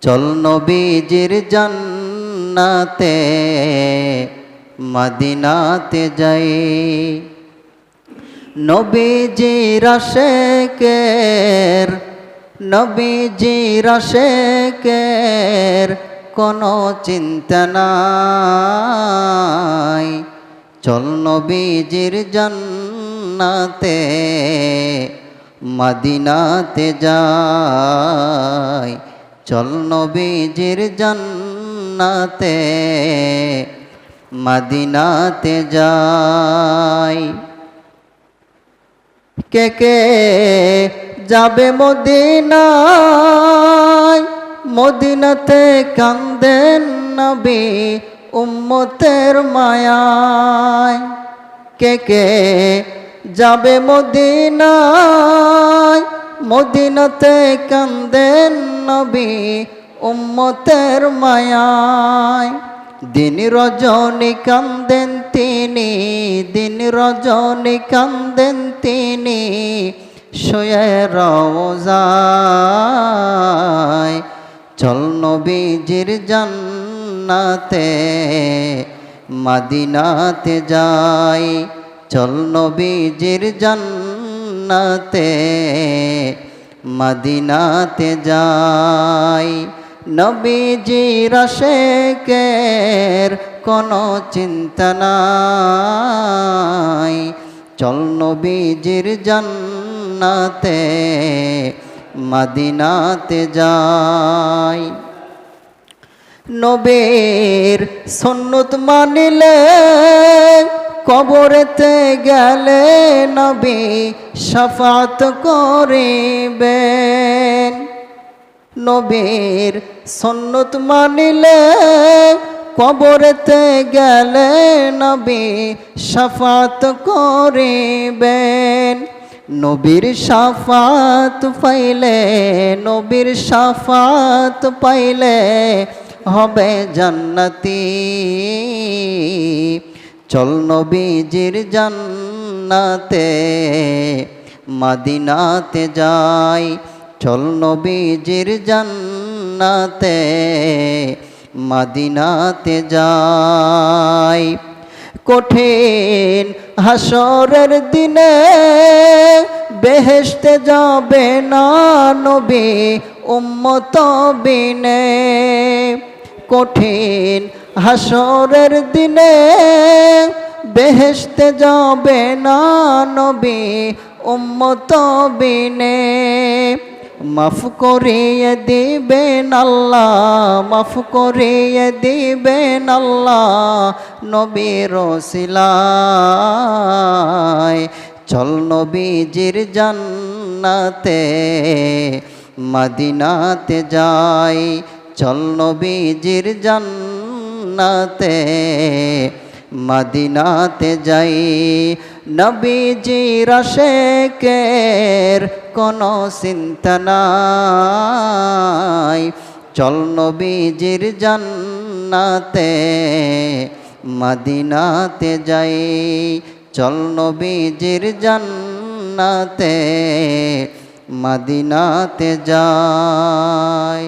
চল নবীজির জান্নাতে মদিনাতে যাই। নবীজির আশেকের কোনো চিন্তা নাই। চল নবীজির জান্নাতে মদিনাতে যাই। চল নবীজির জান্নাতে মদিনাতে যাই। কে কে যাবে মদিনায়, মদিনাতে কান্দেন নবী উম্মতের মায়ায়। কে কে যাবে মদিনায়, মদিনাতে কান্দেন নবী উম্মতের মায়ায়। দিন রজনী কান্দেন তিনি, দিন রজনী কান্দেন তিনি শুয়ে রওজায়। চল নবীজির জান্নাতে মদিনাতে যাই। চল নবীজির জান্নাতে মদিনাতে যাই। নবীজির আশেকের কোনো চিন্তা নাই। চল নবীজির জান্নাতে মদিনাতে যাই। নবীর সুন্নত মানিলে কবরেতে গেলে নবী শাফাত করিবেন। নবীর সুন্নত মানিলে কবরেতে গেলে নবী শাফাত করিবেন। নবীর শাফাত পাইলে, নবীর শাফাত পাইলে হবে জান্নাতি। চল নবীজির জান্নাতে মদিনাতে যাই। চল নবীজির জান্নাতে মদিনাতে যাই। কঠিন হাসরের দিনে বেহেশতে যাবে না নবী উম্মত বিনে। কঠিন হাসরের দিনে বেহেশতে যাবে না নবী উম্মত বিনে। মাফ করিয়ে দিবেন আল্লাহ, মাফ করিয়ে দিবেন আল্লাহ নবীর ওসিলায়। চল নবীজির জান্নাতে মদিনাতে যাই। চল নবীজির জান্নাতে মদিনাতে যাই। নবীজির আশেকের কোনো চিন্তা নাই। চল নবীজির জান্নাতে মদিনাতে যাই। চল নবীজির জান্নাতে মদিনাতে যাই।